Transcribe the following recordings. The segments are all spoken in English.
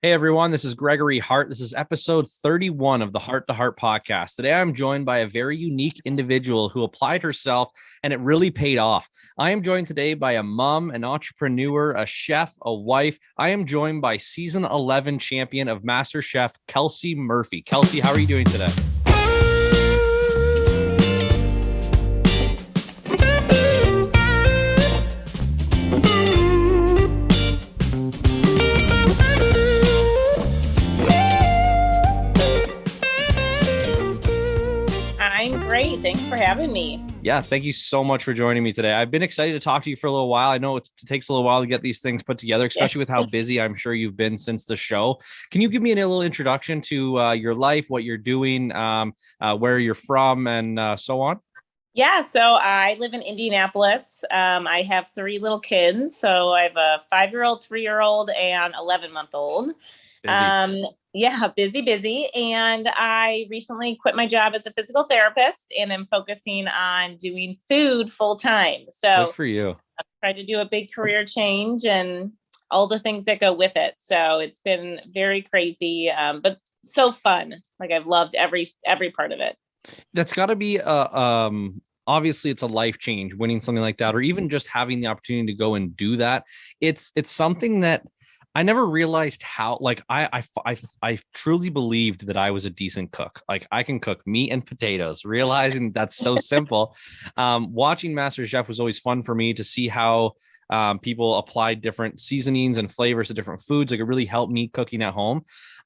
Hey everyone, this is Gregory Hart. This is episode 31 of the Heart to Heart podcast. Today I'm joined by a very unique individual who applied herself and it really paid off. I am joined today by a mom, an entrepreneur, a chef, a wife. I am joined by season 11 champion of MasterChef, Kelsey Murphy. Kelsey, how are you doing today? I'm great. Thanks for having me. Yeah, thank you so much for joining me today. I've been excited to talk to you for a little while. I know it takes a little while to get these things put together, especially with how busy I'm sure you've been since the show. Can you give me a little introduction to your life, what you're doing, where you're from, and so on? Yeah, so I live in Indianapolis. I have three little kids. So I have a 5-year-old, 3-year-old, and 11-month-old. Busy. And I recently quit my job as a physical therapist and I'm focusing on doing food full time. So good for you. I've tried to do a big career change and all the things that go with it. So it's been very crazy, but so fun. Like I've loved every part of it. That's got to be obviously it's a life change winning something like that, or even just having the opportunity to go and do that. It's something that I never realized how, like, I truly believed that I was a decent cook. Like I can cook meat and potatoes, realizing that's so simple. Watching MasterChef was always fun for me to see how people applied different seasonings and flavors to different foods. Like it really helped me cooking at home.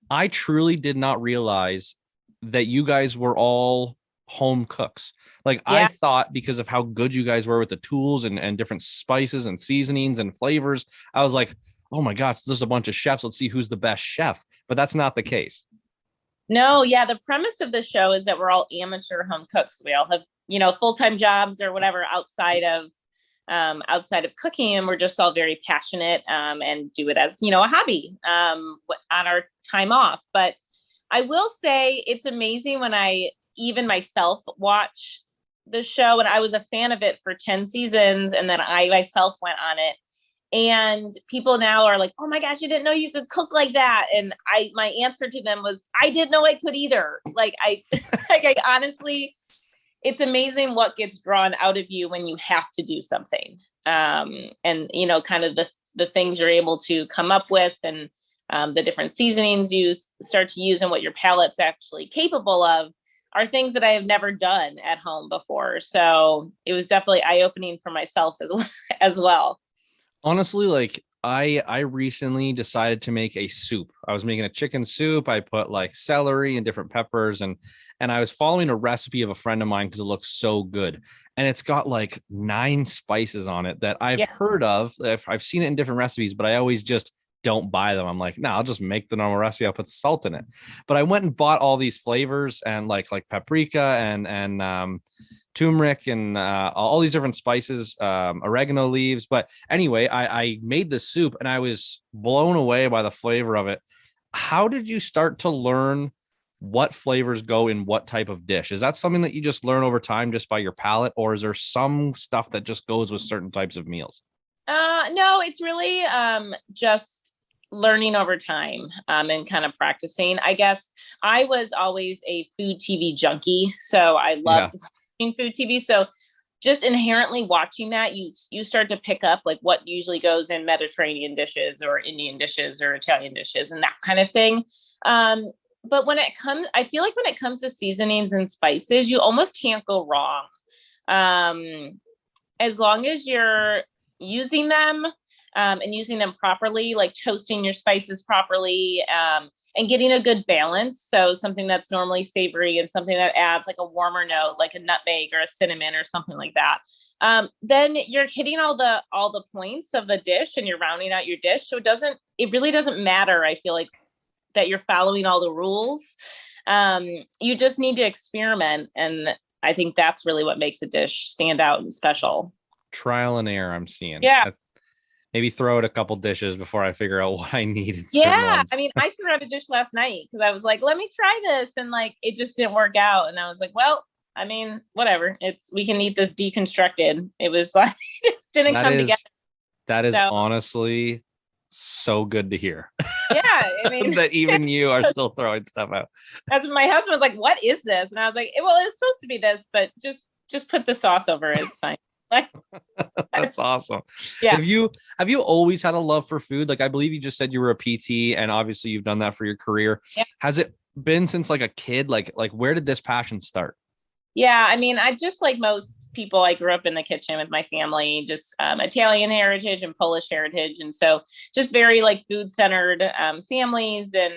I truly did not realize that you guys were all home cooks. Like I thought because of how good you guys were with the tools and different spices and seasonings and flavors, I was like, oh my gosh, there's a bunch of chefs. Let's see who's the best chef. But that's not the case. No, yeah. The premise of the show is that we're all amateur home cooks. We all have, full-time jobs or whatever outside of cooking. And we're just all very passionate and do it as, a hobby on our time off. But I will say it's amazing when I even myself watch the show, and I was a fan of it for 10 seasons. And then I myself went on it. And people now are like, oh my gosh, you didn't know you could cook like that. And my answer to them was, I didn't know I could either. I honestly, it's amazing what gets drawn out of you when you have to do something. And, kind of the things you're able to come up with and the different seasonings you start to use and what your palate's actually capable of are things that I have never done at home before. So it was definitely eye-opening for myself as well. Honestly, like I recently decided to make a soup. I was making a chicken soup. I put like celery and different peppers and I was following a recipe of a friend of mine because it looks so good. And it's got like 9 spices on it that I've heard of. I've seen it in different recipes, but I always just don't buy them. I'm like, no, I'll just make the normal recipe. I'll put salt in it. But I went and bought all these flavors and like paprika and turmeric and all these different spices, oregano leaves. But anyway, I made the soup and I was blown away by the flavor of it. How did you start to learn what flavors go in what type of dish? Is that something that you just learn over time just by your palate, or is there some stuff that just goes with certain types of meals? No, it's really just learning over time and kind of practicing. I guess I was always a food TV junkie, so I loved watching food TV. So just inherently watching that, you start to pick up like what usually goes in Mediterranean dishes or Indian dishes or Italian dishes and that kind of thing. But I feel like when it comes to seasonings and spices, you almost can't go wrong. As long as you're using them and using them properly, like toasting your spices properly and getting a good balance. So something that's normally savory and something that adds like a warmer note, like a nutmeg or a cinnamon or something like that. Then you're hitting all the points of the dish and you're rounding out your dish. So it really doesn't matter. I feel like that you're following all the rules. You just need to experiment. And I think that's really what makes a dish stand out and special. Trial and error, I'm seeing. Yeah. Maybe throw out a couple dishes before I figure out what I need. Yeah. I mean, I threw out a dish last night because I was like, let me try this. And like, it just didn't work out. And I was like, well, I mean, whatever. We can eat this deconstructed. It was like, it just didn't come together. That is honestly so good to hear. Yeah, I mean, that even you are still throwing stuff out. As my husband was like, "What is this?" And I was like, "Well, it's supposed to be this, but just put the sauce over it. It's fine." Like, that's awesome. Yeah. Have you always had a love for food? Like, I believe you just said you were a PT, and obviously you've done that for your career. Yeah. Has it been since like a kid? Like where did this passion start? Yeah, I mean, I just like most people, I grew up in the kitchen with my family, just Italian heritage and Polish heritage. And so just very like food centered families. And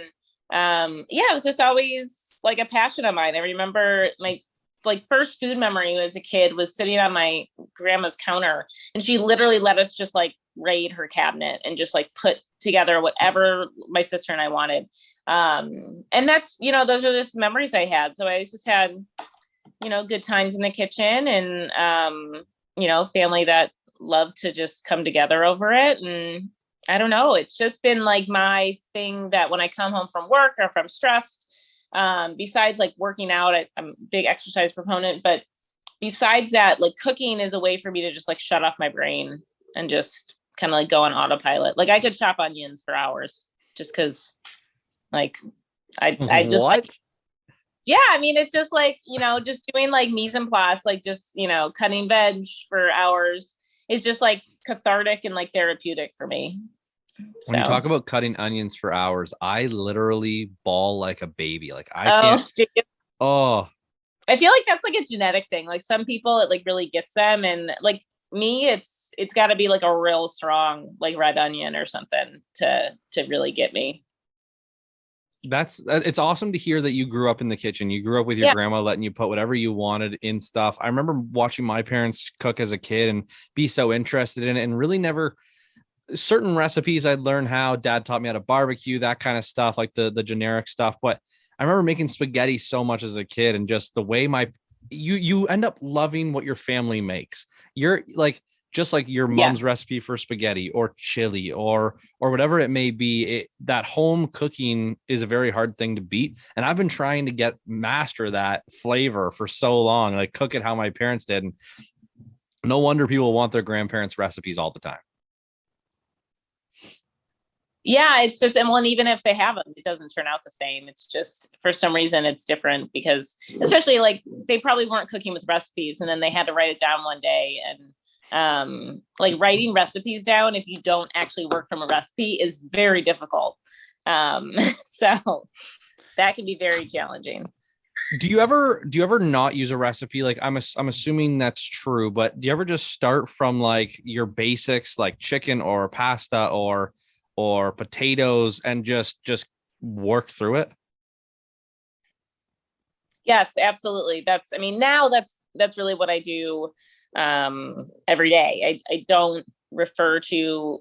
yeah, it was just always like a passion of mine. I remember my like first food memory as a kid was sitting on my grandma's counter, and she literally let us just like raid her cabinet and just like put together whatever my sister and I wanted. And that's, those are just memories I had. So I just had good times in the kitchen, and, family that loved to just come together over it. And I don't know, it's just been like my thing that when I come home from work or if I'm stressed, besides like working out, I'm a big exercise proponent, but besides that, like cooking is a way for me to just like shut off my brain and just kind of like go on autopilot. Like I could chop onions for hours just because like I just what? Yeah, I mean, it's just like, just doing like mise en place, like just, cutting veg for hours is just like cathartic and like therapeutic for me. When you talk about cutting onions for hours, I literally bawl like a baby. Like I can't. Dude. Oh, I feel like that's like a genetic thing. Like some people, it like really gets them. And like me, it's got to be like a real strong, like red onion or something to really get me. it's awesome to hear that you grew up in the kitchen. You grew up with your grandma letting you put whatever you wanted in stuff. I remember watching my parents cook as a kid and be so interested in it, and really never certain recipes I'd learn how. Dad taught me how to barbecue, that kind of stuff, like the generic stuff. But I remember making spaghetti so much as a kid, and just the way you end up loving what your family makes. You're like, just like your mom's recipe for spaghetti or chili or whatever it may be, that home cooking is a very hard thing to beat. And I've been trying to master that flavor for so long, like cook it how my parents did. And no wonder people want their grandparents' recipes all the time. Yeah, it's just, and even if they have them, it doesn't turn out the same. It's just, for some reason, it's different because especially like they probably weren't cooking with recipes and then they had to write it down one day. And like writing recipes down, if you don't actually work from a recipe, is very difficult. So that can be very challenging. Do you ever not use a recipe? Like I'm assuming that's true, but do you ever just start from like your basics, like chicken or pasta or potatoes, and just work through it? Yes, absolutely. Now that's really what I do every day. I don't refer to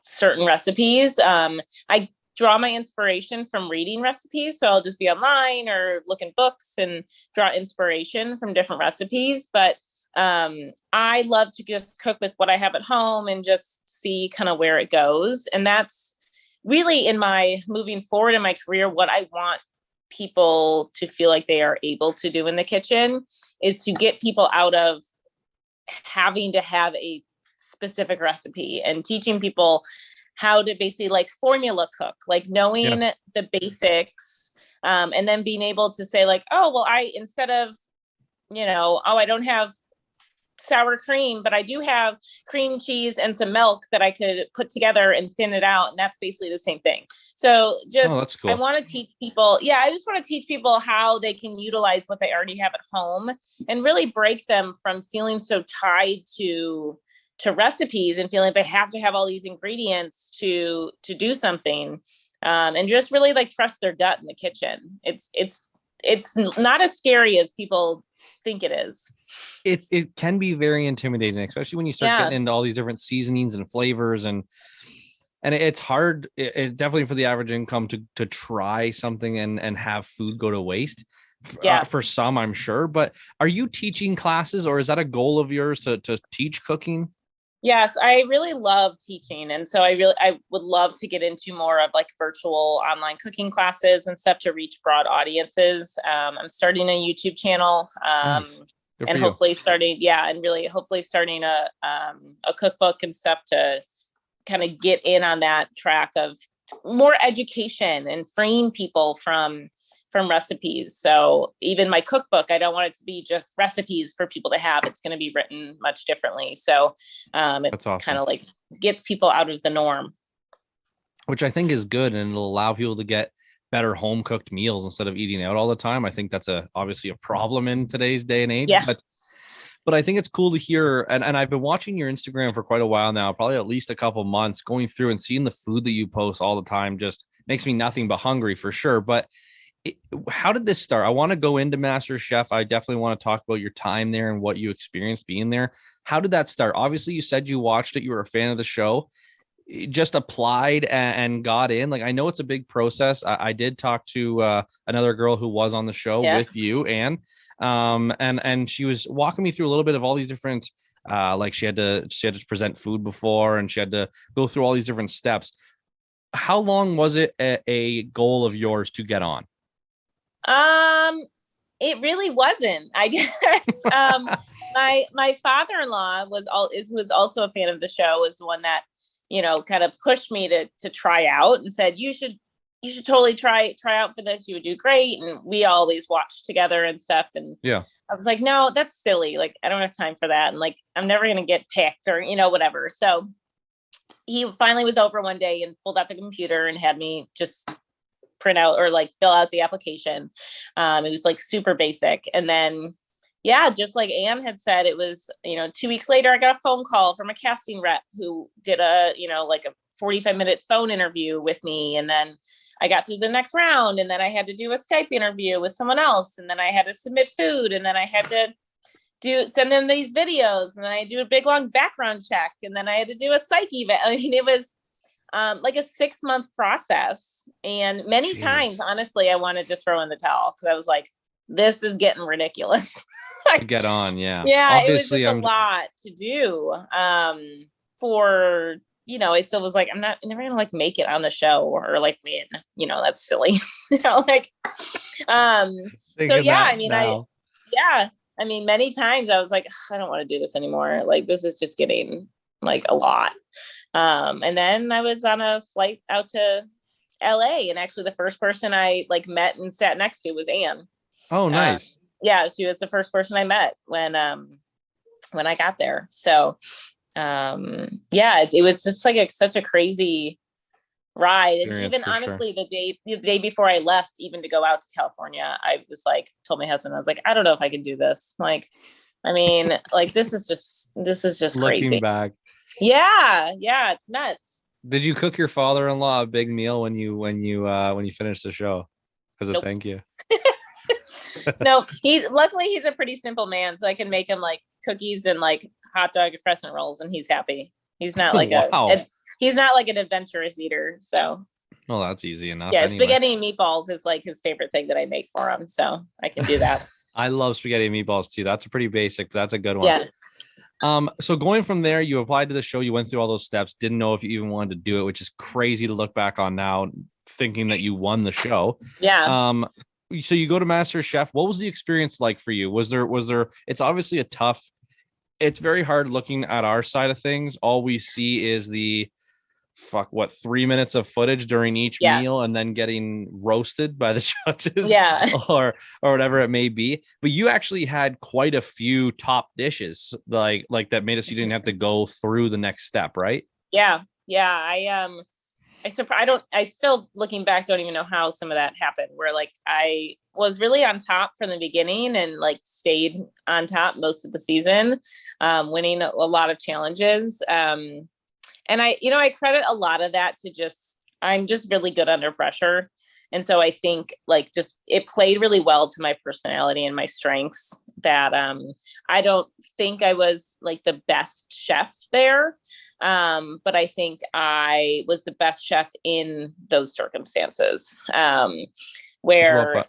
certain recipes. I draw my inspiration from reading recipes. So I'll just be online or look in books and draw inspiration from different recipes. But I love to just cook with what I have at home and just see kind of where it goes. And that's really in my moving forward in my career, what I want people to feel like they are able to do in the kitchen is to get people out of having to have a specific recipe and teaching people how to basically like formula cook, like knowing the basics, and then being able to say like, oh, well, instead of, I don't have sour cream, but I do have cream cheese and some milk that I could put together and thin it out. And that's basically the same thing. So that's cool. I want to teach people. Yeah. I just want to teach people how they can utilize what they already have at home and really break them from feeling so tied to recipes and feeling like they have to have all these ingredients to do something. And just really like trust their gut in the kitchen. It's not as scary as people think it is. It can be very intimidating, especially when you start getting into all these different seasonings and flavors, and it's hard. It definitely for the average income to try something and have food go to waste. For some, I'm sure. But are you teaching classes, or is that a goal of yours to teach cooking? Yes, I really love teaching. And so I would love to get into more of like virtual online cooking classes and stuff to reach broad audiences. I'm starting a YouTube channel, Nice. and hopefully starting a cookbook and stuff to kind of get in on that track of more education and freeing people from recipes. So even my cookbook, I don't want it to be just recipes for people to have. It's going to be written much differently. So That's awesome. kind of like gets people out of the norm. Which I think is good, and it'll allow people to get better home cooked meals instead of eating out all the time. I think that's obviously a problem in today's day and age. Yeah. But I think it's cool to hear. And I've been watching your Instagram for quite a while now, probably at least a couple months, going through and seeing the food that you post all the time just makes me nothing but hungry for sure. But how did this start? I want to go into MasterChef. I definitely want to talk about your time there and what you experienced being there. How did that start? Obviously, you said you watched it. You were a fan of the show. Just applied and got in. Like, I know it's a big process. I did talk to another girl who was on the show with you, Anne. And she was walking me through a little bit of all these different, like she had to present food before, and she had to go through all these different steps. How long was it a goal of yours to get on? It really wasn't, I guess. My father-in-law was also a fan of the show, was the one that, kind of pushed me to try out and said, you should totally try out for this. You would do great. And we always watched together and stuff. And yeah, I was like, no, that's silly. Like, I don't have time for that. And like, I'm never going to get picked or, whatever. So he finally was over one day and pulled out the computer and had me just print out or like fill out the application. It was like super basic. And then, yeah, just like Anne had said, it was, 2 weeks later, I got a phone call from a casting rep who did like a 45-minute phone interview with me. And then I got through the next round, and then I had to do a Skype interview with someone else. And then I had to submit food, and then I had to send them these videos, and then I do a big long background check. And then I had to do a psych event. I mean, it was like a 6-month process. And many times, honestly, I wanted to throw in the towel because I was like, this is getting ridiculous. To get on. Yeah. Obviously, it was just a lot to do for, I still was like, I'm never going to like make it on the show or like win, that's silly, like, so yeah, I mean, many times I was like, I don't want to do this anymore. Like, this is just getting like a lot. And then I was on a flight out to LA, and actually the first person I like met and sat next to was Anne. Oh, nice. Yeah, she was the first person I met when I got there. So it was just like such a crazy ride. And even honestly, the day before I left, even to go out to California, I was like, told my husband, I was like, I don't know if I can do this. Like, I mean, like, this is just looking crazy. back. Yeah, it's nuts. Did you cook your father-in-law a big meal when you finished the show? Because of thank you. No, luckily he's a pretty simple man, so I can make him like cookies and like hot dog and crescent rolls, and he's happy. He's not like he's not like an adventurous eater. So, well, that's easy enough. Yeah, anyway. Spaghetti and meatballs is like his favorite thing that I make for him, so I can do that. I love spaghetti and meatballs too. That's a pretty basic, but that's a good one. Yeah. So going from there, you applied to the show, you went through all those steps, didn't know if you even wanted to do it, which is crazy to look back on now, thinking that you won the show. Yeah. So you go to MasterChef. What was the experience like for you? Was there, it's obviously it's very hard looking at our side of things. All we see is 3 minutes of footage during each meal, and then getting roasted by the judges, or whatever it may be. But you actually had quite a few top dishes, like that made us, you didn't have to go through the next step, right? Yeah. I still looking back, don't even know how some of that happened, where like I was really on top from the beginning and like stayed on top most of the season, winning a lot of challenges. And I credit a lot of that to I'm just really good under pressure. And so I think like it played really well to my personality and my strengths that I don't think I was like the best chef there. But I think I was the best chef in those circumstances, where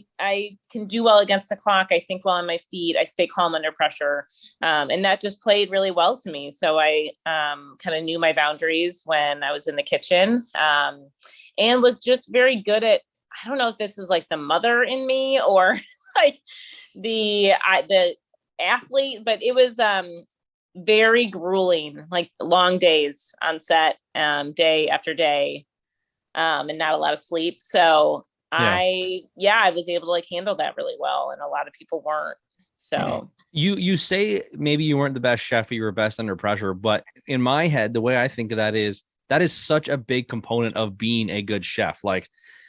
I can do well against the clock. I think well on my feet. I stay calm under pressure. And that just played really well to me. So I kind of knew my boundaries when I was in the kitchen, and was just very good at, I don't know if this is like the mother in me or like the athlete, but it was, very grueling, like long days on set, day after day, and not a lot of sleep. So I was able to like handle that really well. And a lot of people weren't. So you say maybe you weren't the best chef, but you were best under pressure. But in my head, the way I think of that is such a big component of being a good chef. Like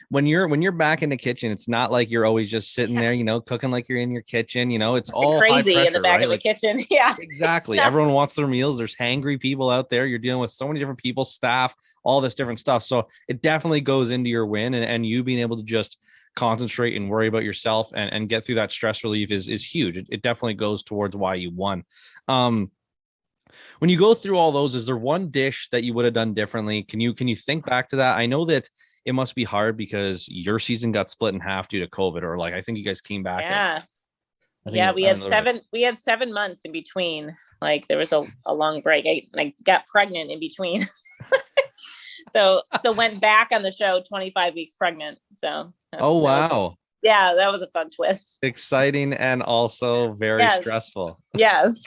when you're back in the kitchen, it's not like you're always just sitting there, cooking like you're in your kitchen. It's all crazy high pressure, in the back right? of the kitchen. Yeah, exactly. Everyone wants their meals. There's hangry people out there. You're dealing with so many different people, staff, all this different stuff. So it definitely goes into your win, and you being able to just concentrate and worry about yourself and get through that stress relief is huge. It definitely goes towards why you won. When you go through all those, is there one dish that you would have done differently? Can you think back to that? I know that it must be hard because your season got split in half due to COVID, or like I think you guys came back. Yeah. We had 7 months in between. Like there was a long break. I got pregnant in between. so went back on the show 25 weeks pregnant. So wow. That was a fun twist. Exciting and also very stressful. Yes.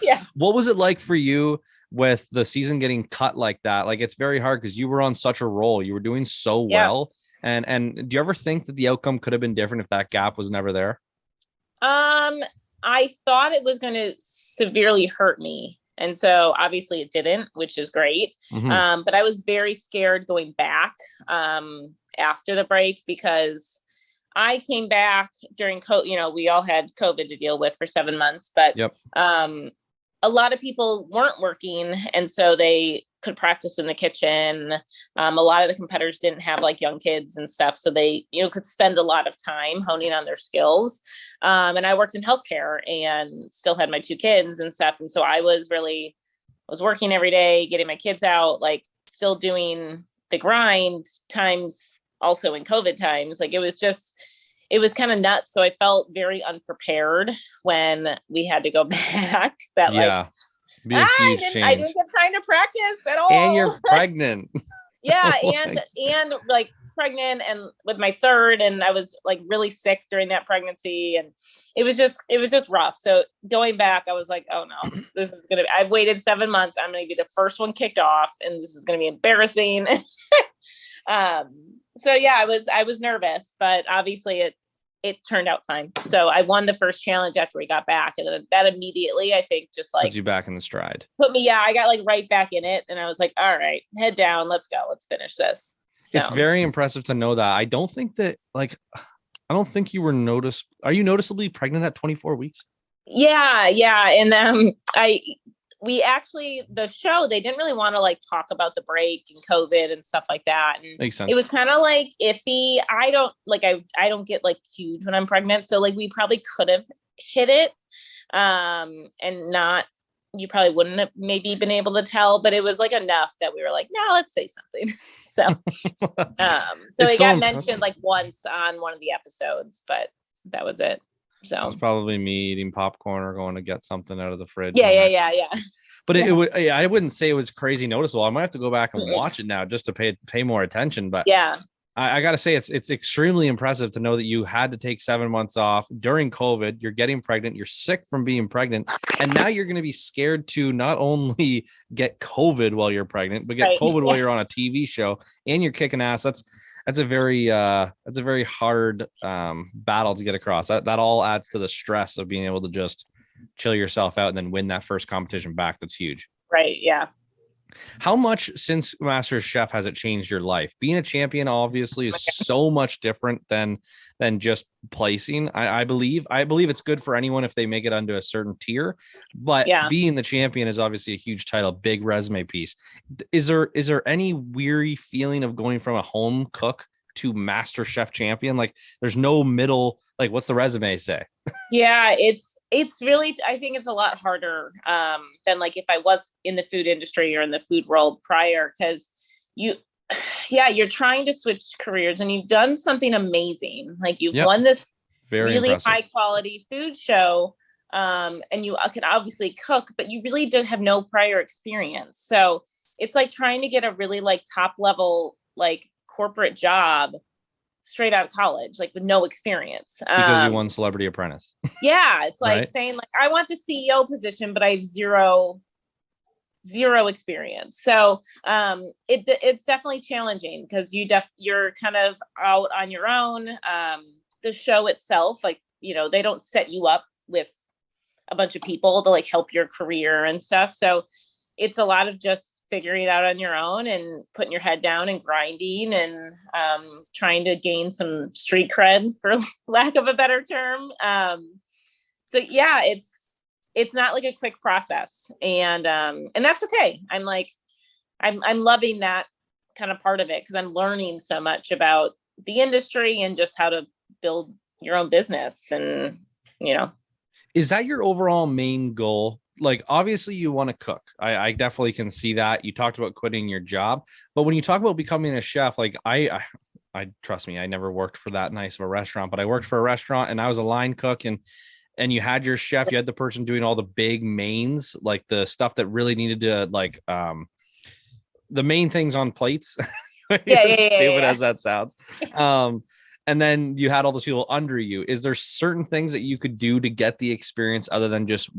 Yeah. What was it like for you with the season getting cut like that? Like it's very hard because you were on such a roll. You were doing so well. And do you ever think that the outcome could have been different if that gap was never there? I thought it was going to severely hurt me. And so obviously it didn't, which is great. Mm-hmm. But I was very scared going back after the break because I came back during COVID. We all had COVID to deal with for 7 months, but a lot of people weren't working. And so they could practice in the kitchen. A lot of the competitors didn't have like young kids and stuff. So they, could spend a lot of time honing on their skills. And I worked in healthcare and still had my 2 kids and stuff. And so I was working every day, getting my kids out, like still doing the grind times also in COVID times. Like it was kind of nuts. So I felt very unprepared when we had to go back. Be a huge change. I didn't get time to practice at all. And you're pregnant. and like pregnant and with my 3rd, and I was like really sick during that pregnancy, and it was just rough. So going back, I was like, oh no, I've waited 7 months. I'm going to be the first one kicked off, and this is going to be embarrassing. So yeah, I was nervous, but obviously it turned out fine. So I won the first challenge after we got back, and then that immediately, I think, just like puts you back in the stride. I got like right back in it, and I was like, all right, head down, let's go, let's finish this. So. It's very impressive to know that. I don't think you were Are you noticeably pregnant at 24 weeks? Yeah. And the show, they didn't really want to like talk about the break and COVID and stuff like that. And makes sense. It was kind of like iffy. I don't get like huge when I'm pregnant. So like we probably could have hit it. And you probably wouldn't have maybe been able to tell, but it was like enough that we were like, no, let's say something. So, it got mentioned like once on one of the episodes, but that was it. So it was probably me eating popcorn or going to get something out of the fridge. Yeah. But I wouldn't say it was crazy noticeable. I might have to go back and watch it now just to pay more attention. But yeah, I got to say it's extremely impressive to know that you had to take 7 months off during COVID. You're getting pregnant. You're sick from being pregnant. And now you're going to be scared to not only get COVID while you're pregnant, but get COVID while you're on a TV show and you're kicking ass. That's a very hard battle to get across. That all adds to the stress of being able to just chill yourself out and then win that first competition back. That's huge. Right. Yeah. How much since MasterChef has it changed your life? Being a champion obviously is so much different than just placing. I believe it's good for anyone if they make it onto a certain tier, but being the champion is obviously a huge title, big resume piece. Is there any weary feeling of going from a home cook to MasterChef champion? Like there's no middle, like what's the resume say? Yeah, it's really, I think it's a lot harder than like if I was in the food industry or in the food world prior, because you're trying to switch careers and you've done something amazing. Like you've won this really high quality food show, and you can obviously cook, but you really don't have no prior experience. So it's like trying to get a really like top level like corporate job straight out of college, like with no experience. Because you won Celebrity Apprentice. Yeah. It's like right? saying like, I want the CEO position, but I have zero experience. So it's definitely challenging because you're kind of out on your own. The show itself, like, they don't set you up with a bunch of people to like help your career and stuff. So it's a lot of just figuring it out on your own and putting your head down and grinding and trying to gain some street cred, for lack of a better term. So yeah, it's not like a quick process, and that's okay. I'm loving that kind of part of it because I'm learning so much about the industry and just how to build your own business. And is that your overall main goal? Like, obviously you want to cook. I definitely can see that. You talked about quitting your job, but when you talk about becoming a chef, like I trust me, I never worked for that nice of a restaurant, but I worked for a restaurant and I was a line cook, and you had your chef, you had the person doing all the big mains, like the stuff that really needed to like the main things on plates. Stupid as that sounds. And then you had all those people under you. Is there certain things that you could do to get the experience other than just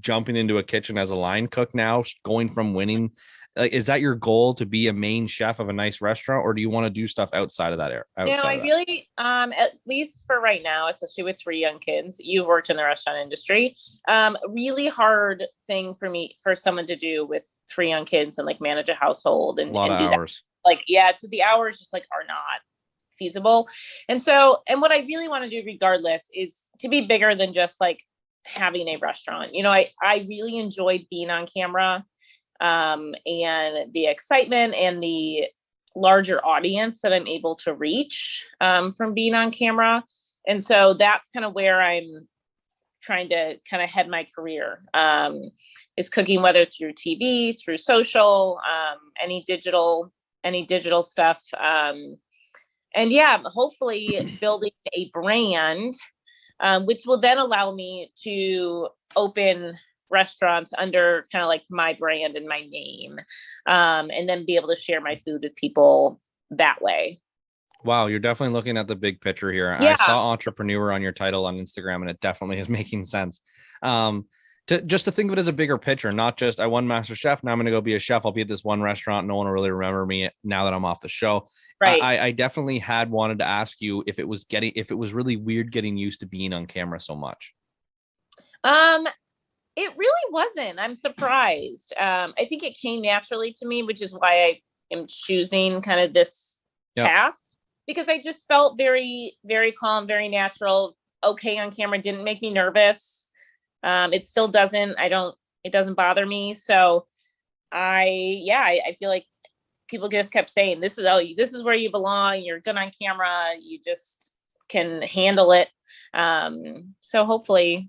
jumping into a kitchen as a line cook now, going from winning? Like, is that your goal, to be a main chef of a nice restaurant, or do you want to do stuff outside of that area? I really, at least for right now, especially with 3 young kids, you've worked in the restaurant industry. Really hard thing for someone to do with 3 young kids and like manage a household and a lot of do hours. That. Like, yeah, so the hours just like are not feasible. And what I really want to do regardless is to be bigger than just like having a restaurant. I really enjoyed being on camera, and the excitement and the larger audience that I'm able to reach from being on camera. And so that's kind of where I'm trying to kind of head my career, is cooking, whether through TV, through social, any digital stuff. And yeah, hopefully building a brand, which will then allow me to open restaurants under kind of like my brand and my name, and then be able to share my food with people that way. Wow, you're definitely looking at the big picture here. Yeah. I saw entrepreneur on your title on Instagram, and it definitely is making sense. To think of it as a bigger picture, not just I won MasterChef, now I'm going to go be a chef. I'll be at this one restaurant. No one will really remember me now that I'm off the show. Right. I definitely had wanted to ask you if it was really weird getting used to being on camera so much. It really wasn't. I'm surprised. I think it came naturally to me, which is why I am choosing kind of this path, because I just felt very, very calm, very natural. Okay on camera, didn't make me nervous. It still doesn't. It doesn't bother me. So I feel like people just kept saying, this is where you belong. You're good on camera. You just can handle it. So hopefully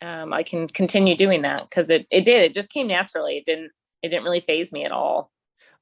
I can continue doing that, because it just came naturally. It didn't really faze me at all.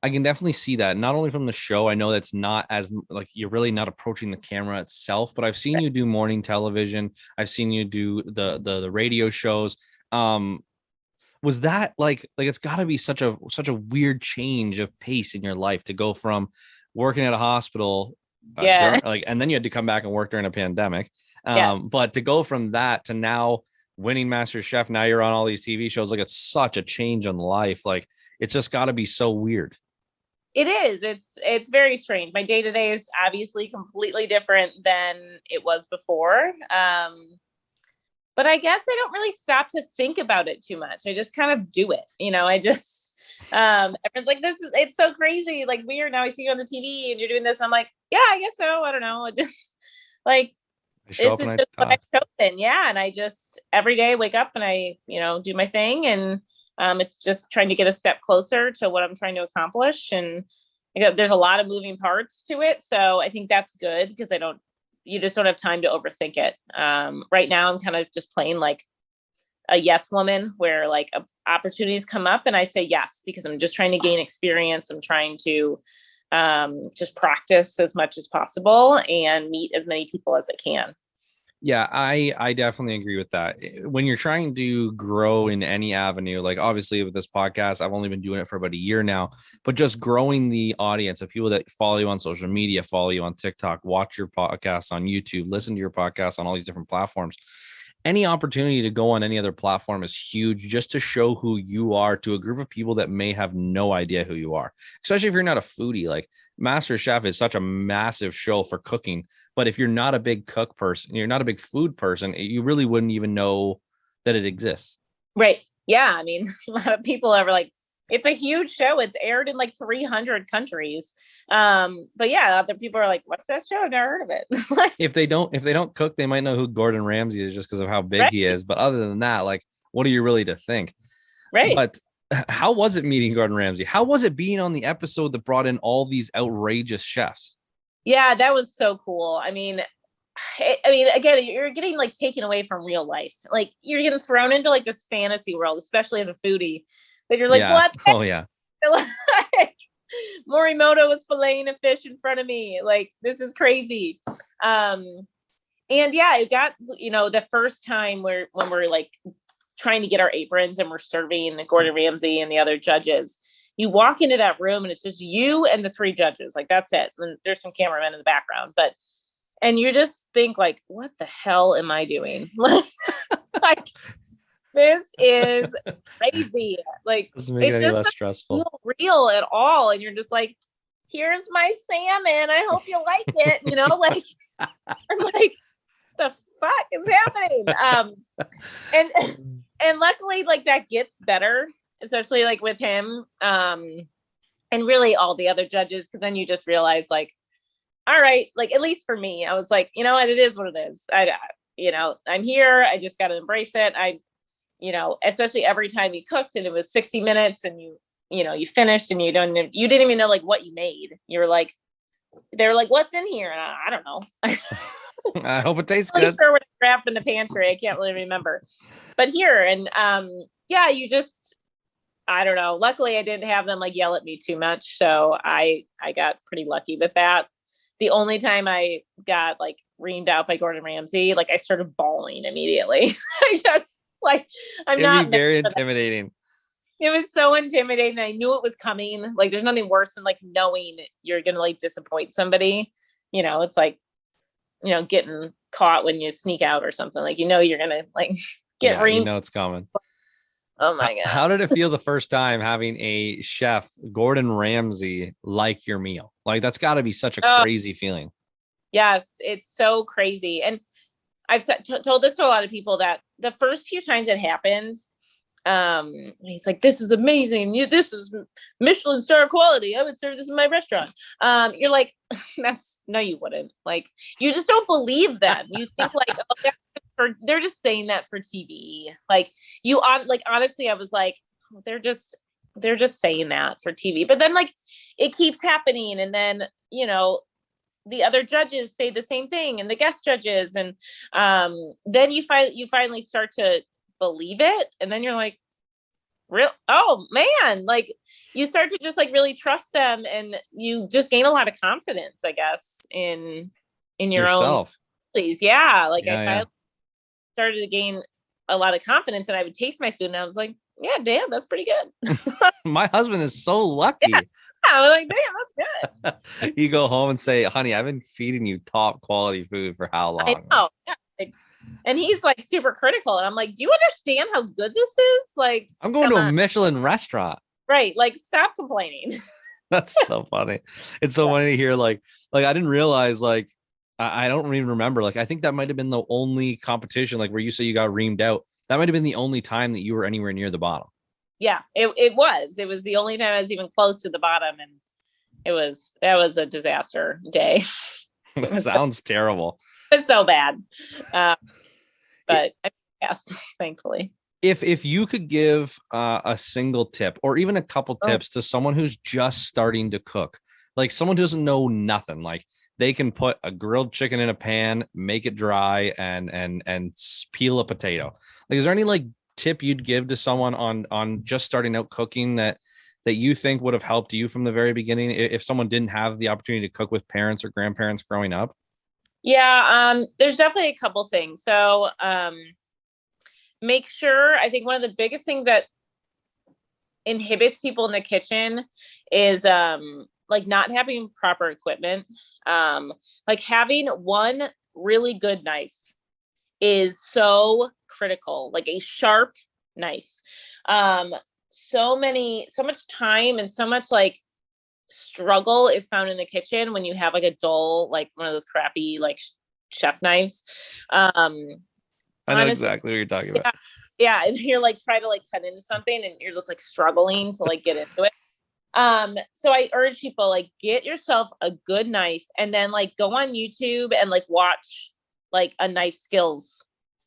I can definitely see that, not only from the show. I know that's not as like, you're really not approaching the camera itself, but I've seen you do morning television. I've seen you do the radio shows. Was that like it's got to be such a weird change of pace in your life to go from working at a hospital, and then you had to come back and work during a pandemic. But to go from that to now winning MasterChef, now you're on all these TV shows, like it's such a change in life. Like, it's just got to be so weird. It is. It's very strange. My day-to-day is obviously completely different than it was before. But I guess I don't really stop to think about it too much. I just kind of do it. I just, everyone's like, it's so crazy. Like, weird. Now I see you on the TV and you're doing this. I'm like, yeah, I guess so. I don't know. I just like, this is just what I've chosen. Yeah. And I just, every day wake up and I, do my thing, and it's just trying to get a step closer to what I'm trying to accomplish. And there's a lot of moving parts to it. So I think that's good, because you just don't have time to overthink it. Right now I'm kind of just playing like a yes woman, where like opportunities come up and I say yes, because I'm just trying to gain experience. I'm trying to just practice as much as possible and meet as many people as I can. Yeah, I definitely agree with that. When you're trying to grow in any avenue, like obviously with this podcast, I've only been doing it for about a year now, but just growing the audience of people that follow you on social media, follow you on TikTok, watch your podcast on YouTube, listen to your podcast on all these different platforms. Any opportunity to go on any other platform is huge just to show who you are to a group of people that may have no idea who you are, especially if you're not a foodie. Like MasterChef is such a massive show for cooking, but if you're not a big cook person, you're not a big food person, you really wouldn't even know that it exists. Right. Yeah. I mean, a lot of people are like, it's a huge show. It's aired in like 300 countries. But yeah, other people are like, what's that show? I've never heard of it. If they don't cook, they might know who Gordon Ramsay is just because of how big Right. he is. But other than that, like, what are you really to think? Right. But how was it meeting Gordon Ramsay? How was it being on the episode that brought in all these outrageous chefs? Yeah, that was so cool. I mean, again, you're getting like taken away from real life. Like you're getting thrown into like this fantasy world, especially as a foodie. That you're like, Yeah. what? Oh yeah. Like, Morimoto was filleting a fish in front of me. Like this is crazy. And yeah, it got, the first time when we're like trying to get our aprons and we're serving Gordon Ramsay and the other judges, you walk into that room and it's just you and the three judges. Like that's it. And there's some cameramen in the background, and you just think like, what the hell am I doing? Like this is crazy. Like Doesn't make it any less stressful. Feel real at all. And you're just like, here's my salmon. I hope you like it. Like I'm like, the fuck is happening? And luckily like that gets better, especially like with him. And really all the other judges, because then you just realize like, all right, like at least for me, I was like, you know what, it is what it is. I'm here. I just got to embrace it. Especially every time you cooked and it was 60 minutes and you finished and you didn't even know like what you made. You were like, they were like, what's in here? And I don't know. I hope it tastes I'm really good. sure what I grabbed in the pantry. I can't really remember, but here and yeah, I don't know. Luckily, I didn't have them like yell at me too much, so I got pretty lucky with that. The only time I got like reamed out by Gordon Ramsay, like I started bawling immediately. I just like I'm It'd not be very intimidating. It was so intimidating. I knew it was coming. Like there's nothing worse than like knowing you're gonna like disappoint somebody. It's like getting caught when you sneak out or something. Like you're gonna like get reamed. It's coming. Oh my God. How did it feel the first time having a chef, Gordon Ramsay, like your meal? Like that's got to be such a crazy feeling. Yes, it's so crazy. And I've told this to a lot of people that the first few times it happened, he's like, this is amazing. This is Michelin star quality. I would serve this in my restaurant. You're like, no, you wouldn't. Like, you just don't believe them. You think like, oh, they're just saying that for TV. Like honestly, I was like, oh, they're just saying that for TV. But then like, it keeps happening. And then, the other judges say the same thing and the guest judges. And then you finally start to believe it. And then you're like, oh man, like you start to just like really trust them and you just gain a lot of confidence, I guess, in yourself. Own. Yeah. Like I finally started to gain a lot of confidence and I would taste my food and I was like, yeah, damn, that's pretty good. My husband is so lucky. Yeah. I was like, damn, that's good. You go home and say, honey, I've been feeding you top quality food for how long? I know. Yeah. And he's like super critical. And I'm like, do you understand how good this is? Like, I'm going to a Michelin restaurant. Right. Like, stop complaining. That's so funny. It's so funny to hear like I didn't realize like, I don't even remember. Like, I think that might've been the only competition, like where you say you got reamed out. That might've been the only time that you were anywhere near the bottom. Yeah, it was the only time I was even close to the bottom. And that was a disaster day. It sounds terrible. It's so bad. But yes, thankfully. If you could give a single tip or even a couple tips to someone who's just starting to cook, like someone who doesn't know nothing, like they can put a grilled chicken in a pan, make it dry and peel a potato. Like, is there any like tip you'd give to someone on just starting out cooking that you think would have helped you from the very beginning if someone didn't have the opportunity to cook with parents or grandparents growing up? Yeah, there's definitely a couple things. So make sure, I think one of the biggest things that inhibits people in the kitchen is like not having proper equipment. Like having one really good knife is so critical, like a sharp knife. So much time and so much like struggle is found in the kitchen when you have like a dull, like one of those crappy like chef knives. I know Honestly, exactly what you're talking about. yeah, and you're like trying to like cut into something and you're just like struggling to like get into it. So I urge people, like, get yourself a good knife and then like go on YouTube and like watch like a knife skills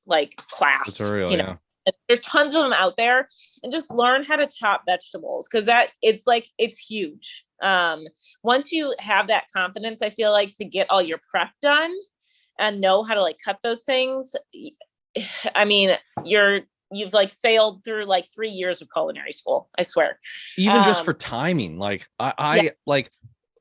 like class, Tutorial, you know. yeah. There's tons of them out there, and just learn how to chop vegetables, because it's huge. Once you have that confidence, I feel like, to get all your prep done and know how to like cut those things, I mean, you've like sailed through like 3 years of culinary school, I swear. Even just for timing, like Yeah.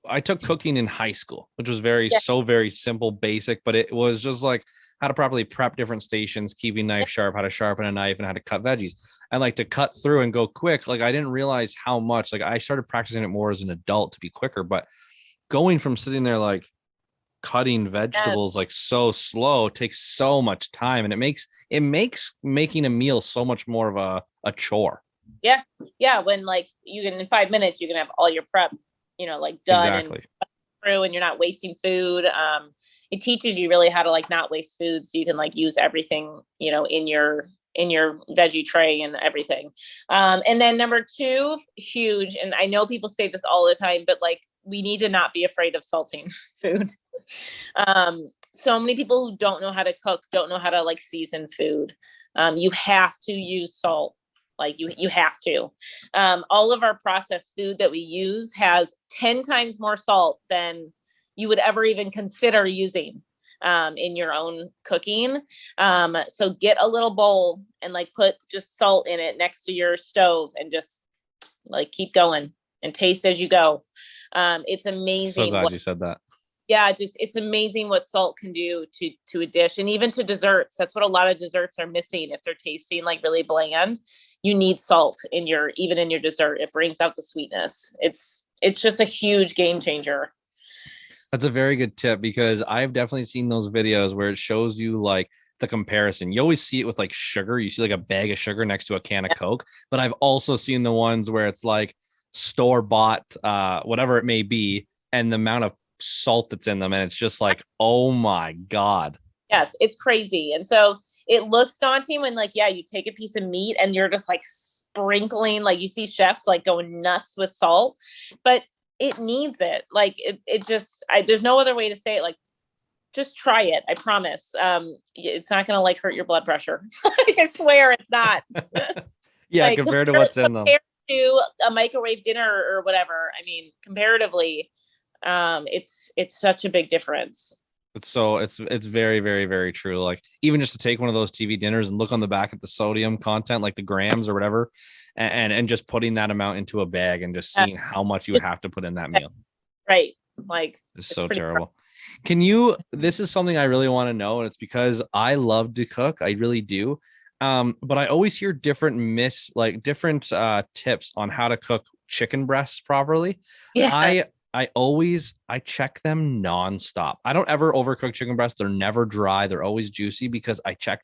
I took cooking in high school, which was Yeah. very simple, basic, but it was just like how to properly prep different stations, keeping knife sharp, how to sharpen a knife, and how to cut veggies, and like to cut through and go quick. Like I didn't realize how much, like I started practicing it more as an adult to be quicker, but going from sitting there like cutting vegetables like so slow takes so much time, and it makes making a meal so much more of a chore. Yeah. Yeah. When like you can, in 5 minutes, you can have all your prep, like done and Exactly. through, and you're not wasting food. It teaches you really how to like not waste food, so you can like use everything, in your veggie tray and everything. And then number two, huge, and I know people say this all the time, but like we need to not be afraid of salting food. So many people who don't know how to cook, don't know how to like season food. You have to use salt. Like you have to. All of our processed food that we use has 10 times more salt than you would ever even consider using in your own cooking. So get a little bowl and like put just salt in it next to your stove, and just like keep going and taste as you go. It's So amazing glad you said that. yeah, just it's amazing what salt can do to a dish, and even to desserts. That's what a lot of desserts are missing. If they're tasting like really bland, you need salt even in your dessert. It brings out the sweetness. It's just a huge game changer. That's a very good tip, because I've definitely seen those videos where it shows you like the comparison. You always see it with like sugar. You see like a bag of sugar next to a can of Coke, but I've also seen the ones where it's like store bought, whatever it may be, and the amount of salt that's in them, and it's just like, oh my God. Yes, it's crazy. And so it looks daunting when like, yeah, you take a piece of meat and you're just like sprinkling, like you see chefs like going nuts with salt, but it needs it. Like it just, there's no other way to say it. Like, just try it. I promise. It's not going to like hurt your blood pressure. Like, I swear it's not. Yeah, Like compared to what's in them. compared to a microwave dinner or whatever. I mean, comparatively, it's such a big difference. It's very, very, very true. Like even just to take one of those TV dinners and look on the back at the sodium content, like the grams or whatever, and just putting that amount into a bag and just seeing how much you would have to put in that meal. Right. Like It's so terrible. This is something I really want to know, and it's because I love to cook. I really do. But I always hear different tips on how to cook chicken breasts properly. Yeah. I check them nonstop. I don't ever overcook chicken breasts. They're never dry. They're always juicy, because I check.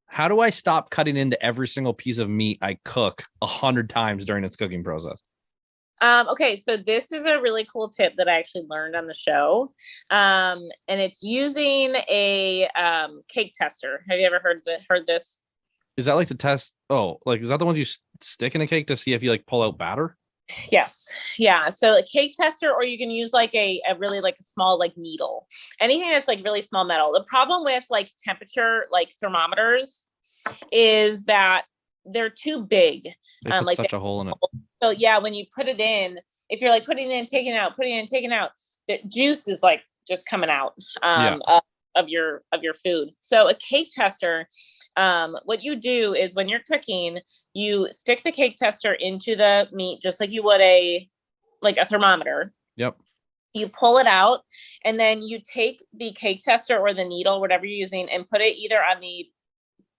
How do I stop cutting into every single piece of meat I cook 100 times during its cooking process? Okay, so this is a really cool tip that I actually learned on the show. And it's using a cake tester. Have you ever heard this? Is that like to test? Oh, like is that the ones you stick in a cake to see if you like pull out batter? Yes. Yeah. So a cake tester, or you can use like a really like a small like needle. Anything that's like really small metal. The problem with like temperature like thermometers is that they're too big. They put Like such a hole in it. so yeah, when you put it in, if you're like putting it in, taking it out, putting it in, taking it out, the juice is like just coming out Yeah. of your food. So a cake tester, what you do is when you're cooking, you stick the cake tester into the meat just like you would a thermometer. Yep. You pull it out, and then you take the cake tester or the needle, whatever you're using, and put it either on the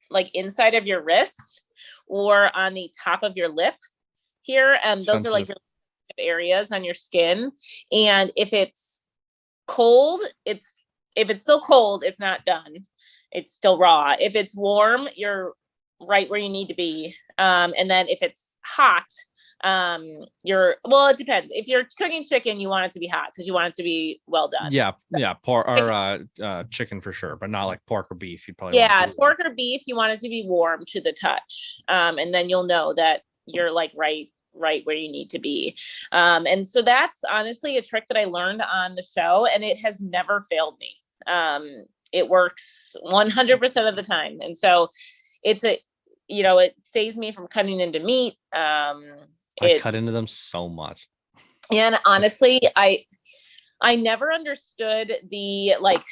like inside of your wrist or on the top of your lip here. Those are like your areas on your skin. And if it's cold, if it's still cold, it's not done. It's still raw. If it's warm, you're right where you need to be. And then if it's hot, it depends. If you're cooking chicken, you want it to be hot because you want it to be well done. Pork or chicken for sure, but not like pork or beef. You'd probably pork or beef, you want it to be warm to the touch. And then you'll know that you're like right where you need to be. And so that's honestly a trick that I learned on the show, and it has never failed me. It works 100% of the time. And so it saves me from cutting into meat. I cut into them so much. And honestly, I never understood the like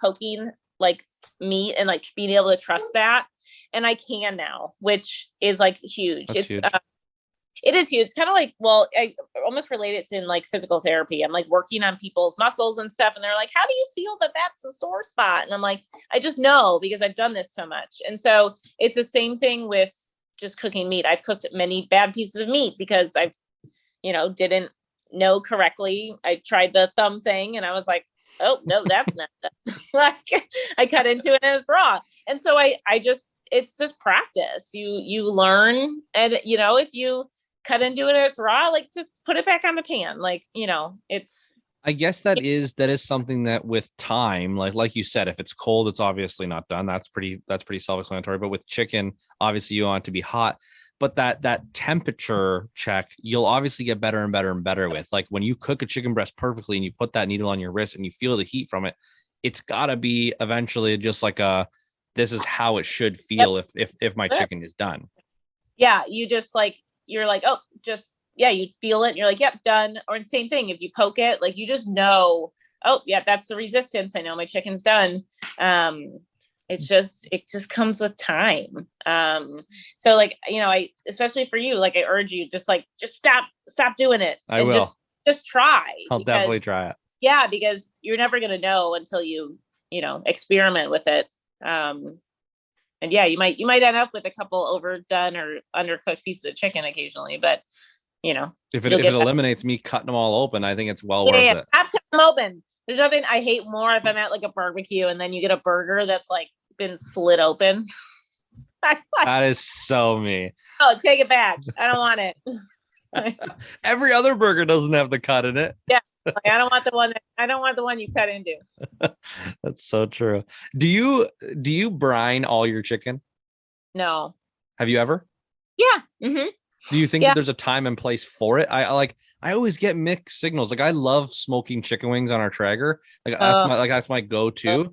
poking like meat and like being able to trust that. And I can now, which is like huge. That's huge. It is huge. It's kind of like, I almost relate it to in like physical therapy. I'm like working on people's muscles and stuff. And they're like, how do you feel that that's a sore spot? And I'm like, I just know because I've done this so much. And so it's the same thing with just cooking meat. I've cooked many bad pieces of meat because I've, didn't know correctly. I tried the thumb thing and I was like, oh no, that's not done. Like I cut into it and it's raw. And so it's just practice. You learn. And, if you cut into it and it's raw, like just put it back on the pan. Like, I guess that is something that with time, like you said, if it's cold, it's obviously not done. That's pretty self-explanatory. But with chicken, obviously you want it to be hot. But that temperature check, you'll obviously get better and better and better with. Like when you cook a chicken breast perfectly and you put that needle on your wrist and you feel the heat from it, it's gotta be eventually just like this is how it should feel if my chicken is done. Yeah, you're like, oh, just you feel it. And you're like, yep, done. Or same thing. If you poke it, like you just know, oh yeah, that's the resistance. I know my chicken's done. It just comes with time. So like, I, especially for you, like I urge you, just stop doing it. I will just try. I'll definitely try it. Yeah. Because you're never going to know until you experiment with it. And yeah, you might end up with a couple overdone or undercooked pieces of chicken occasionally, but if it eliminates me cutting them all open, I think it's well worth it. I've cut them open. There's nothing I hate more if I'm at like a barbecue and then you get a burger that's like been slit open. That is so me. Oh, take it back. I don't want it. Every other burger doesn't have the cut in it. Yeah. Like, I don't want the one you cut into. That's so true. Do you brine all your chicken? No. Have you ever? Yeah. Mm-hmm. Do you think that there's a time and place for it? I always get mixed signals. Like I love smoking chicken wings on our Traeger. Like that's my go-to.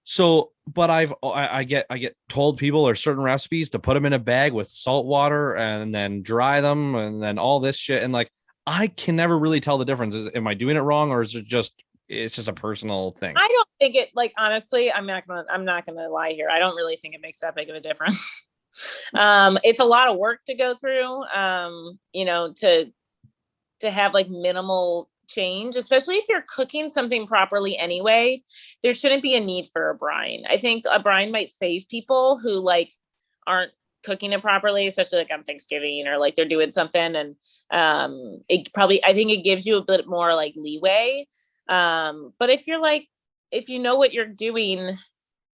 So, but I get told people or certain recipes to put them in a bag with salt water and then dry them and then all this shit. And like, I can never really tell the difference. Am I doing it wrong or is it's just a personal thing? I don't think it, like, honestly, I'm not gonna lie here. I don't really think it makes that big of a difference. It's a lot of work to go through, to have like minimal change, especially if you're cooking something properly anyway. There shouldn't be a need for a brine. I think a brine might save people who like aren't cooking it properly, especially like on Thanksgiving or like they're doing something. And I think it gives you a bit more like leeway. But if you know what you're doing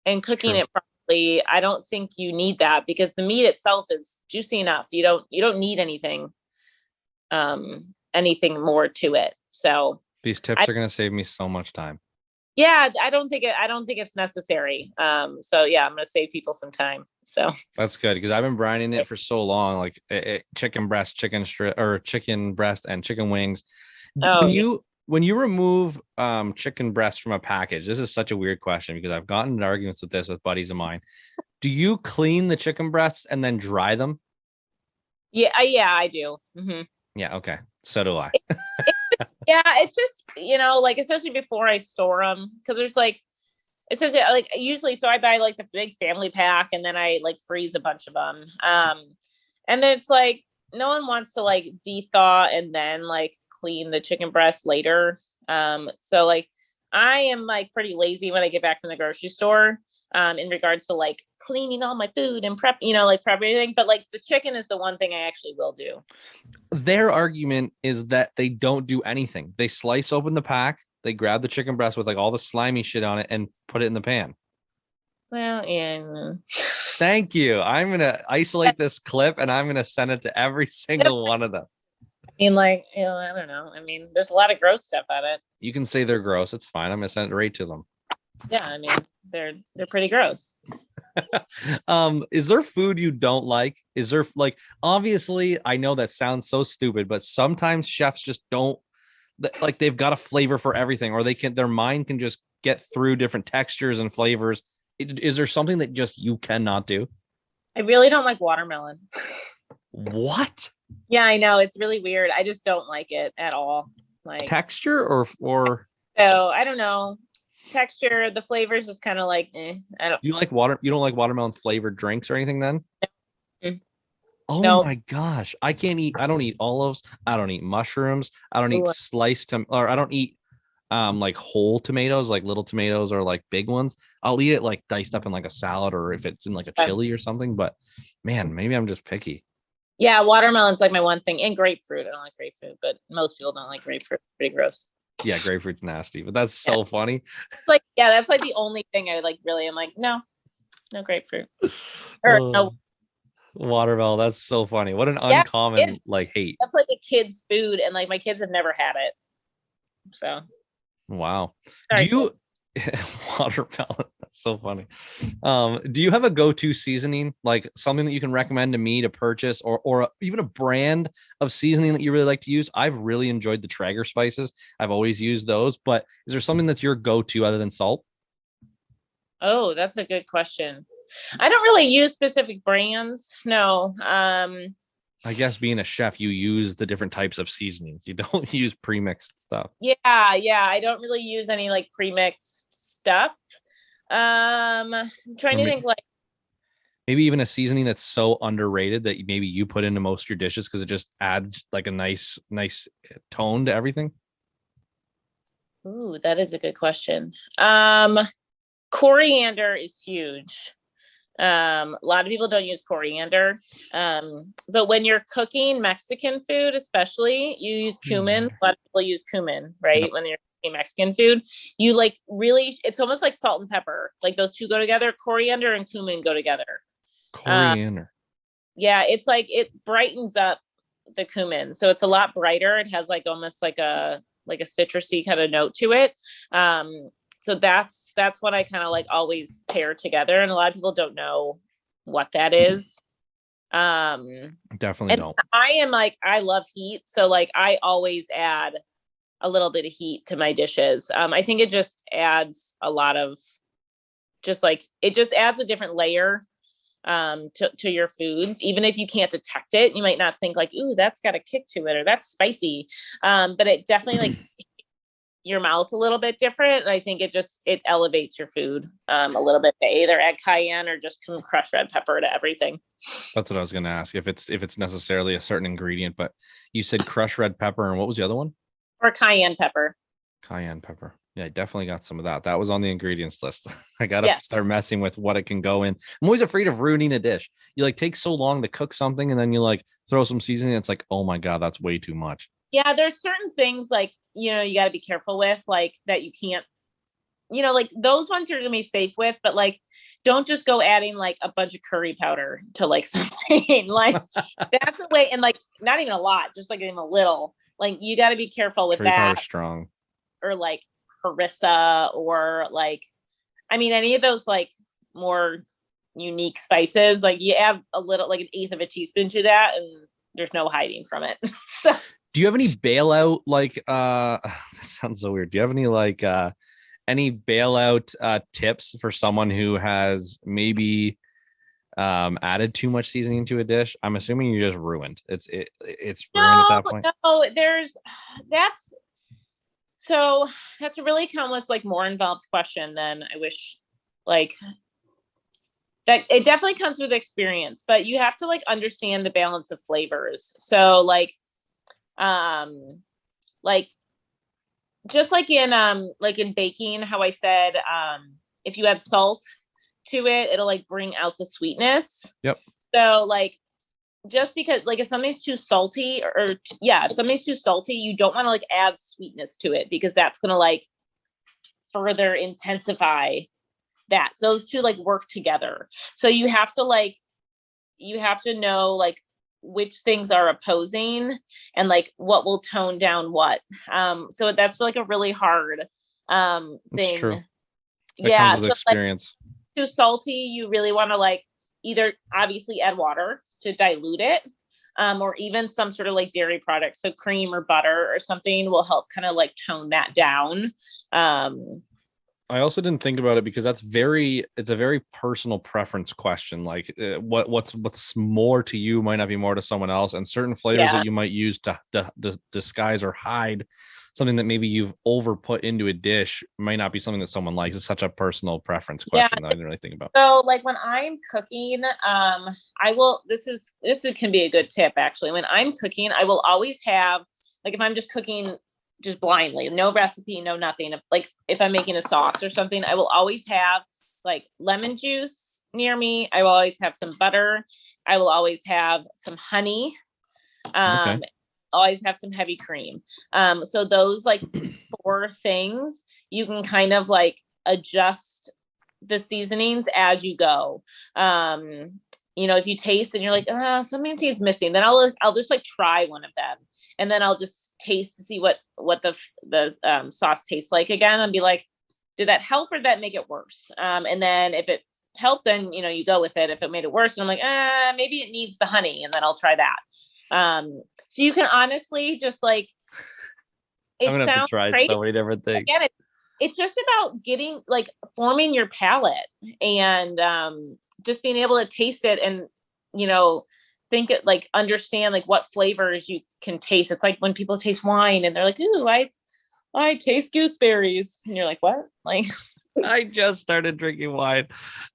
and cooking it properly, I don't think you need that because the meat itself is juicy enough. You don't need anything more to it. So these tips are going to save me so much time. Yeah, I don't think it's necessary. So yeah, I'm going to save people some time. So that's good because I've been brining it for so long, like chicken breast, chicken strip, or chicken breast and chicken wings. When you remove chicken breast from a package, this is such a weird question because I've gotten into arguments with this with buddies of mine. Do you clean the chicken breasts and then dry them? Yeah, I do. Mm-hmm. Yeah. Okay. So do I. Yeah, it's just, like, especially before I store them, because there's like, it's just like usually, so I buy like the big family pack and then I like freeze a bunch of them. And then it's like, no one wants to like de-thaw and then like clean the chicken breast later. So like I am like pretty lazy when I get back from the grocery store, in regards to like cleaning all my food and prep, like prep everything. But like the chicken is the one thing I actually will do. Their argument is that they don't do anything. They slice open the pack, they grab the chicken breast with like all the slimy shit on it and put it in the pan. Well, yeah. Thank you. I'm going to isolate this clip and I'm going to send it to every single one of them. I mean, like, I don't know. I mean, there's a lot of gross stuff on it. You can say they're gross. It's fine. I'm going to send it right to them. Yeah, I mean, they're pretty gross. Is there food you don't like? Is there like, obviously I know that sounds so stupid, but sometimes chefs just don't, like, they've got a flavor for everything, or their mind can just get through different textures and flavors. Is there something that just you cannot do? I really don't like watermelon. What? Yeah, I know. It's really weird. I just don't like it at all. Like texture or so I don't know. Texture, the flavor is just kind of like, I don't. Do you like you don't like watermelon flavored drinks or anything then? Mm. Oh Nope. my gosh. I don't eat olives. I don't eat mushrooms. I don't eat sliced or I don't eat like whole tomatoes, like little tomatoes or like big ones. I'll eat it like diced up in like a salad or if it's in like a chili or something. But man, maybe I'm just picky. Yeah, watermelon's like my one thing. And grapefruit. I don't like grapefruit, but most people don't like grapefruit. Pretty gross. Yeah, grapefruit's nasty, but that's so funny. It's like, yeah, that's like the only thing I like really. I'm like, no grapefruit. Or no watermelon. That's so funny. What an uncommon like hate. That's like a kid's food, and like my kids have never had it. So wow. Sorry, do you watermelon? That's so funny. Do you have a go-to seasoning, like something that you can recommend to me to purchase, or even a brand of seasoning that you really like to use? I've really enjoyed the Traeger spices. I've always used those, but is there something that's your go-to other than salt? Oh, that's a good question. I don't really use specific brands. No. I guess being a chef, you use the different types of seasonings. You don't use pre-mixed stuff. Yeah. I don't really use any like pre-mixed stuff. I'm trying to think like maybe even a seasoning that's so underrated that maybe you put into most of your dishes because it just adds like a nice tone to everything. Ooh, that is a good question. Coriander is huge. A lot of people don't use coriander. But when you're cooking Mexican food, especially, you use cumin. A lot of people use cumin, right? Yep. When you're cooking Mexican food, you like really, it's almost like salt and pepper. Like those two go together. Coriander and cumin go together. Coriander. Yeah, it's like it brightens up the cumin, so it's a lot brighter. It has like almost like a citrusy kind of note to it. So that's what I kind of like always pair together, and a lot of people don't know what that is. Definitely don't. I am like, I love heat, so like I always add a little bit of heat to my dishes. I think it just adds a lot of it just adds a different layer to your foods. Even if you can't detect it, you might not think like, ooh, that's got a kick to it or that's spicy. But it definitely like your mouth a little bit different. And I think it elevates your food a little bit. They either add cayenne or just crushed red pepper to everything. That's what I was going to ask, if it's necessarily a certain ingredient, but you said crushed red pepper, and what was the other one? Or cayenne pepper. Cayenne pepper. Yeah, I definitely got some of that. That was on the ingredients list. I got to start messing with what it can go in. I'm always afraid of ruining a dish. You like take so long to cook something and then you like throw some seasoning. It's like, oh my God, that's way too much. Yeah, there's certain things like, you got to be careful with, like that you can't, like those ones you're going to be safe with, but like, don't just go adding like a bunch of curry powder to like something. Like that's a way, and like not even a lot, just like even a little. Like you got to be careful with curry that. Powder strong. Or like harissa, or like, I mean, any of those like more unique spices, like you add a little, like an eighth of a teaspoon to that, and there's no hiding from it. So do you have any bailout, like this sounds so weird, do you have any like any bailout tips for someone who has maybe added too much seasoning to a dish? I'm assuming you just ruined it's ruined at that point. No, that's a really almost like more involved question than I wish. Like that, it definitely comes with experience, but you have to like understand the balance of flavors. So like just like in baking, how I said, if you add salt to it, it'll like bring out the sweetness. Yep. So like, just because like if something's too salty if something's too salty, you don't want to like add sweetness to it, because that's going to like further intensify that. So those two like work together. So you have to know like which things are opposing and like what will tone down what. So that's like a really hard thing. That's true. That Yeah. comes with So experience. like, too salty, you really want to like either obviously add water to dilute it, or even some sort of like dairy product. So cream or butter or something will help kind of like tone that down. I also didn't think about it because it's a very personal preference question. Like what's more to you might not be more to someone else, and certain flavors that you might use to disguise or hide something that maybe you've over put into a dish might not be something that someone likes. It's such a personal preference question that I didn't really think about. So like when I'm cooking, this can be a good tip actually. When I'm cooking, I will always have, like if I'm just cooking just blindly, no recipe, no nothing. If I'm making a sauce or something, I will always have like lemon juice near me. I will always have some butter. I will always have some honey. Okay. Always have some heavy cream. So those like 4 things, you can kind of like adjust the seasonings as you go. If you taste and you're like, something seems missing, then I'll just like try one of them, and then I'll just taste to see what the sauce tastes like again, and be like, did that help or did that make it worse? And then if it helped, then you go with it. If it made it worse, and I'm like, maybe it needs the honey, and then I'll try that. So you can honestly just like, I'm gonna have to try crazy. So many different things. Again, it's just about getting like forming your palate and just being able to taste it and think it, like understand like what flavors you can taste. It's like when people taste wine and they're like, ooh, I taste gooseberries, and you're like, what? Like I just started drinking wine,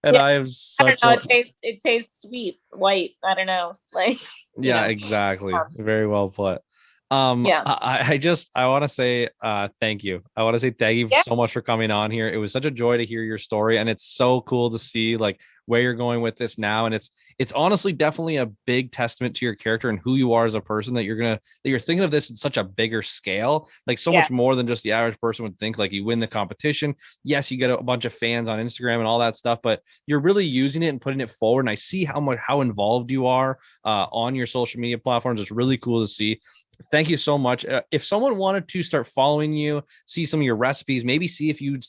and I am such. It tastes sweet, white. I don't know, like. Exactly. Very well put. I want to say thank you. I want to say thank you so much for coming on here. It was such a joy to hear your story, and it's so cool to see like where you're going with this now. And it's honestly definitely a big testament to your character and who you are as a person, that you're thinking of this in such a bigger scale, like so much more than just the average person would think. Like you win the competition. Yes, you get a bunch of fans on Instagram and all that stuff, but you're really using it and putting it forward. And I see how involved you are on your social media platforms. It's really cool to see. Thank you so much. If someone wanted to start following you, see some of your recipes, maybe see if you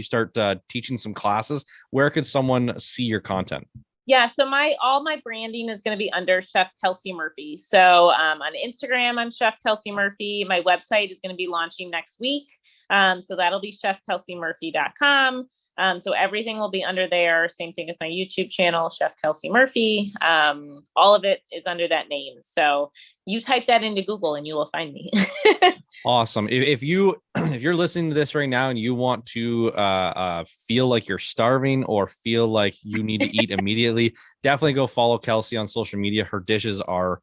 start teaching some classes, where could someone see your content? Yeah, so all my branding is going to be under Chef Kelsey Murphy. So on Instagram, I'm Chef Kelsey Murphy. My website is going to be launching next week. So that'll be chefkelseymurphy.com. So everything will be under there. Same thing with my YouTube channel, Chef Kelsey Murphy. All of it is under that name. So you type that into Google and you will find me. Awesome. If you're listening to this right now and you want to feel like you're starving or feel like you need to eat immediately, definitely go follow Kelsey on social media. Her dishes are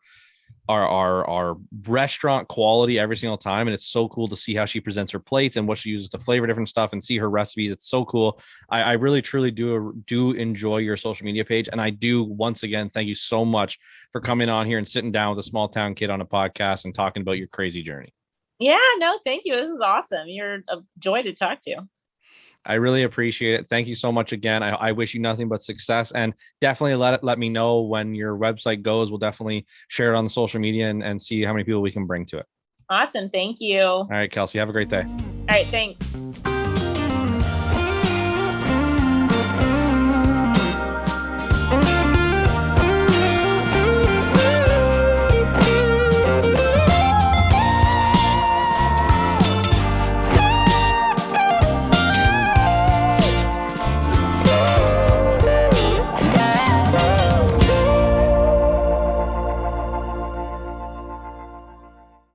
restaurant quality every single time, and it's so cool to see how she presents her plates and what she uses to flavor different stuff and see her recipes. It's so cool. I really truly do enjoy your social media page, and I do once again thank you so much for coming on here and sitting down with a small town kid on a podcast and talking about your crazy journey. Yeah, no, thank you. This is awesome. You're a joy to talk to. I really appreciate it. Thank you so much again. I wish you nothing but success, and definitely let me know when your website goes. We'll definitely share it on the social media and see how many people we can bring to it. Awesome. Thank you. All right, Kelsey, have a great day. All right. Thanks.